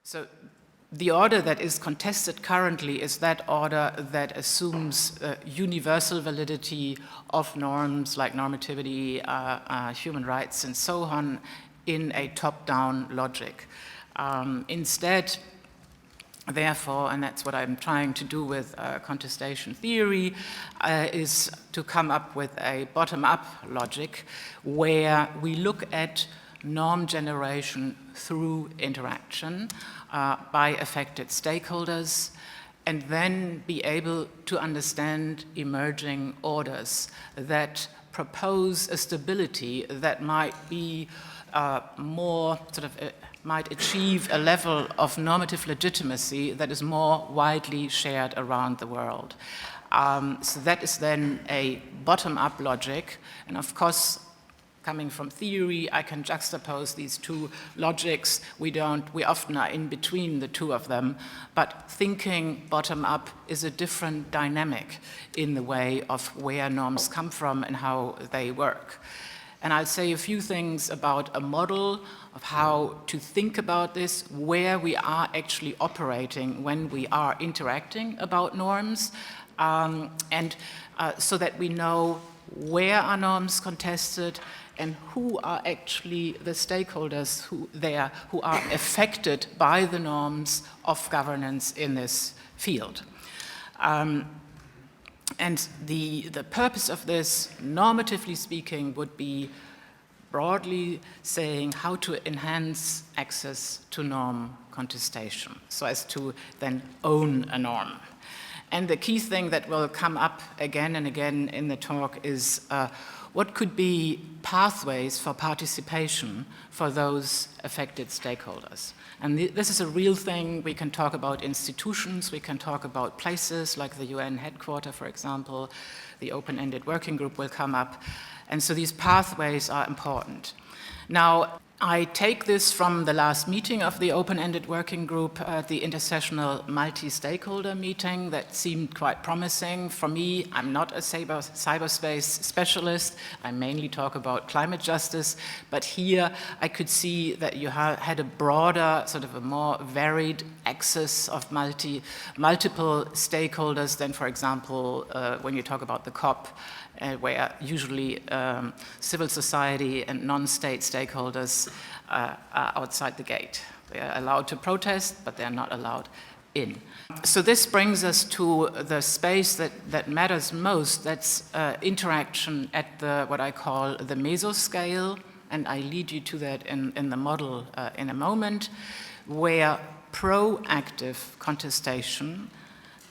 So the order that is contested currently is that order that assumes universal validity of norms like normativity, human rights, and so on in a top-down logic. Instead, therefore, and that's what I'm trying to do with contestation theory, is to come up with a bottom-up logic where we look at norm generation through interaction by affected stakeholders, and then be able to understand emerging orders that propose a stability that might be more might achieve a level of normative legitimacy that is more widely shared around the world. So that is then a bottom-up logic, and of course, coming from theory, I can juxtapose these two logics. We often are in between the two of them, but thinking bottom-up is a different dynamic in the way of where norms come from and how they work. And I'll say a few things about a model of how to think about this, where we are actually operating when we are interacting about norms, so that we know where are norms contested and who are actually the stakeholders who are affected by the norms of governance in this field. And the purpose of this, normatively speaking, would be broadly saying how to enhance access to norm contestation, so as to then own a norm. And the key thing that will come up again and again in the talk is what could be pathways for participation for those affected stakeholders. And this is a real thing. We can talk about institutions, we can talk about places like the UN headquarters, for example. The open-ended working group will come up. And so these pathways are important. Now, I take this from the last meeting of the open-ended working group, the intersessional multi-stakeholder meeting that seemed quite promising. For me, I'm not a cyberspace specialist. I mainly talk about climate justice, but here I could see that you had a broader, sort of a more varied access of multiple stakeholders than, for example, when you talk about the COP, where usually civil society and non-state stakeholders are outside the gate. They are allowed to protest, but they are not allowed in. So this brings us to the space that matters most. That's interaction at what I call the mesoscale, and I lead you to that in the model in a moment, where proactive contestation,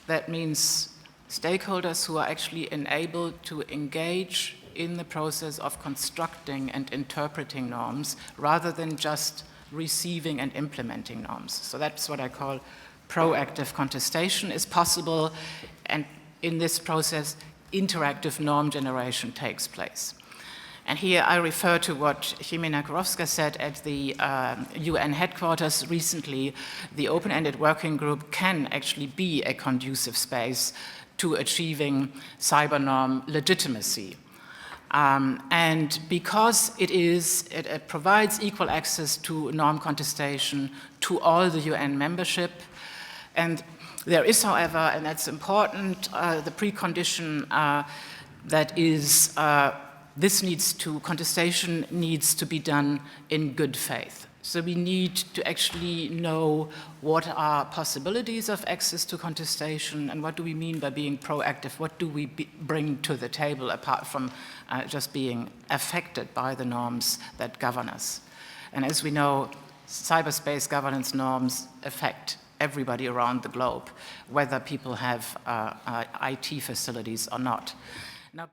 that means stakeholders who are actually enabled to engage in the process of constructing and interpreting norms rather than just receiving and implementing norms. So that's what I call proactive contestation is possible, and in this process, interactive norm generation takes place. And here I refer to what Jimena Kurowska said at the UN headquarters recently. The open-ended working group can actually be a conducive space to achieving cyber norm legitimacy. And because it provides equal access to norm contestation to all the UN membership, and there is, however, and that's important, the precondition that is contestation needs to be done in good faith. So we need to actually know what are possibilities of access to contestation and what do we mean by being proactive, what do we bring to the table apart from just being affected by the norms that govern us. And as we know, cyberspace governance norms affect everybody around the globe, whether people have IT facilities or not. Now,